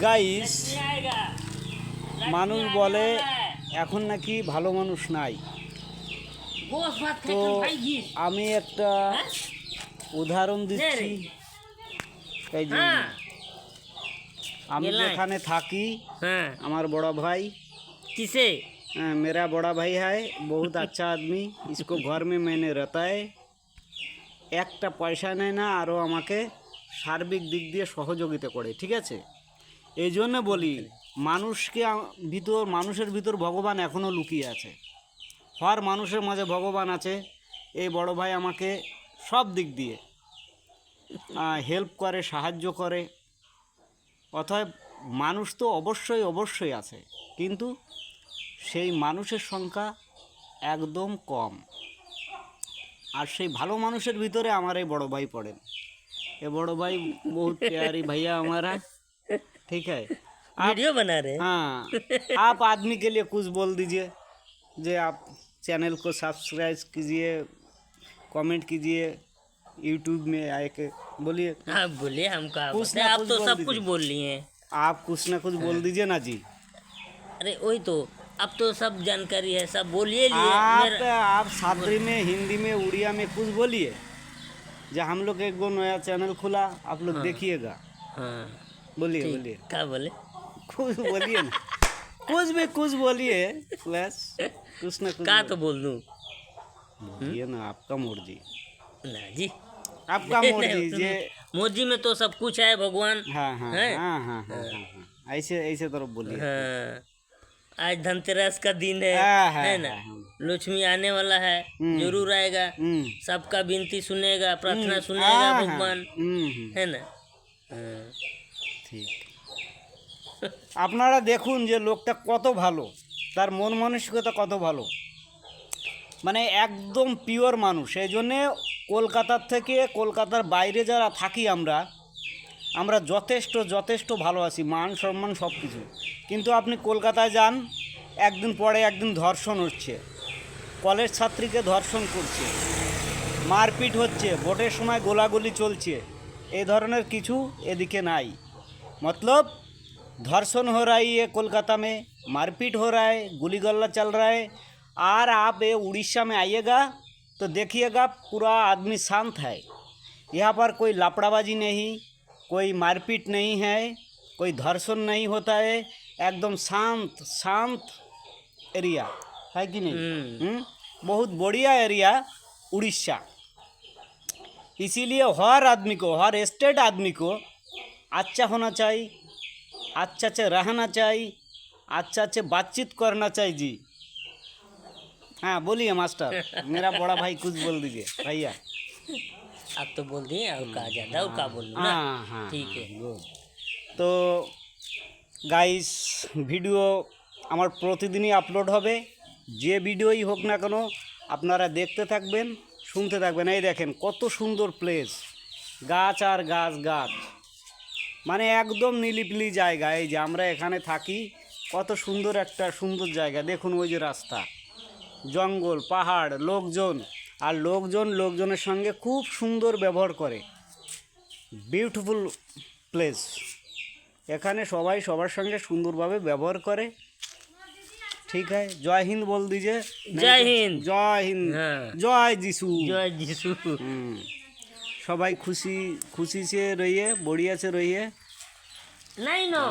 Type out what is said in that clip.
Guys, মানুষ বলে এখন নাকি ভালো মানুষ নাই। তো আমি একটা উদাহরণ দিচ্ছি। এই যে আমি যেখানে থাকি, আমার বড় ভাই किसे मेरा बड़ा भाई है, बहुत अच्छा आदमी। इसको घर में मैंने रहता है, একটা পয়সা নেয় না, আরও আমাকে সার্বিক দিক দিয়ে সহযোগিতা করে। ঠিক আছে, এই জন্য বলি মানুষের ভিতর ভগবান এখনও লুকিয়ে আছে। হর মানুষের মাঝে ভগবান আছে। এই বড় ভাই আমাকে সব দিক দিয়ে হেল্প করে, সাহায্য করে। অতএব মানুষ তো অবশ্যই আছে, কিন্তু সেই মানুষের সংখ্যা একদম কম। আর সেই ভালো মানুষের ভিতরে আমার এই বড় ভাই পড়েন। ये बड़ो भाई बहुत प्यारी भैया हमारा। ठीक है, वीडियो बना रहे हैं। हाँ, आप आदमी के लिए कुछ बोल दीजिए। जो आप चैनल को सब्सक्राइब कीजिए, कमेंट कीजिए, यूट्यूब में आए के बोलिए। हाँ बोलिए, हमको कुछ ना आप कुछ तो बोल सब दीजिए। कुछ बोल लिए हैं। आप कुछ ना कुछ बोल दीजिए ना जी। अरे वही तो, अब तो सब जानकारी है, सब बोलिए लिए। आप सादरी में, हिंदी में, उड़िया में कुछ बोलिए। जो हम लोग एक गो नया चैनल खुला, आप लोग देखिएगा। हाँ बोलिए क्या बोले? कुछ बोलिए ना, कुछ बोलिए बस, कुछ ना कुछ क्या तो बोल दूँ बोलिए ना। आपका मर्जी, ना जी, आपका मर्जी। जे मोजी में तो सब कुछ है भगवान। हाँ हाँ हैं? हाँ हाँ हाँ हाँ, ऐसे तरफ बोलिए। हाँ, आज धनतेरस का दिन है, हाँ, है ना? लक्ष्मी आने वाला है, जरूर आएगा। सबका विनती सुनेगा, प्रार्थना सुनेगा भगवान, है ना? हाँ। ঠিক। আপনারা দেখুন যে লোকটা কত ভালো, তার মন মানসিকতা কত ভালো, মানে একদম পিওর মানুষ। এই জন্যে কলকাতার থেকে, কলকাতার বাইরে যারা থাকি আমরা যথেষ্ট ভালো আছি, মান সম্মান সব কিছু। কিন্তু আপনি কলকাতায় যান, একদিন পরে একদিন ধর্ষণ হচ্ছে, কলেজ ছাত্রীকে ধর্ষণ করছে, মারপিট হচ্ছে, ভোটের সময় গোলাগুলি চলছে। এই ধরনের কিছু এদিকে নাই। मतलब धर्षण हो रहा है ये कोलकाता में, मारपीट हो रहा है, गोली गल्ला चल रहा है। और आप ये उड़ीसा में आइएगा तो देखिएगा पूरा आदमी शांत है। यहाँ पर कोई लापड़ाबाजी नहीं, कोई मारपीट नहीं है, कोई धर्षण नहीं होता है। एकदम शांत एरिया है कि नहीं? बहुत बढ़िया एरिया उड़ीसा। इसीलिए हर आदमी को, हर स्टेट आदमी को अच्छा होना चाहिए, अच्छा से रहना चाहिए, अच्छा से बातचीत करना चाहिए जी। हाँ बोलिए मास्टर, मेरा बड़ा भाई कुछ बोल दीजिए भैया। आप तो बोल दिए, और कहा ज़्यादा और कहा बोलूँ ना? हाँ ठीक है। তো গাইস, ভিডিও আমার প্রতিদিনই আপলোড হবে। যে ভিডিওই হোক না কেন আপনারা দেখতে থাকবেন, শুনতে থাকবেন। এই দেখেন কত সুন্দর প্লেস, গাছ আর গাছ, মানে একদম নিলিপিলি জায়গা। এই যে আমরা এখানে থাকি, কত সুন্দর একটা সুন্দর জায়গা। দেখুন ওই যে রাস্তা, জঙ্গল, পাহাড়, লোকজন, আর লোকজনের সঙ্গে খুব সুন্দর ব্যবহার করে। Beautiful place. এখানে সবাই সবার সঙ্গে সুন্দরভাবে ব্যবহার করে। ঠিক আছে, জয় হিন্দ বল দিজিয়ে। जय हिंद। জয় হিন্দ। हाँ। জয় যিশু। जय यीशु। সবাই খুশি से रहिए, बढ़िया से रहिए। नहीं नो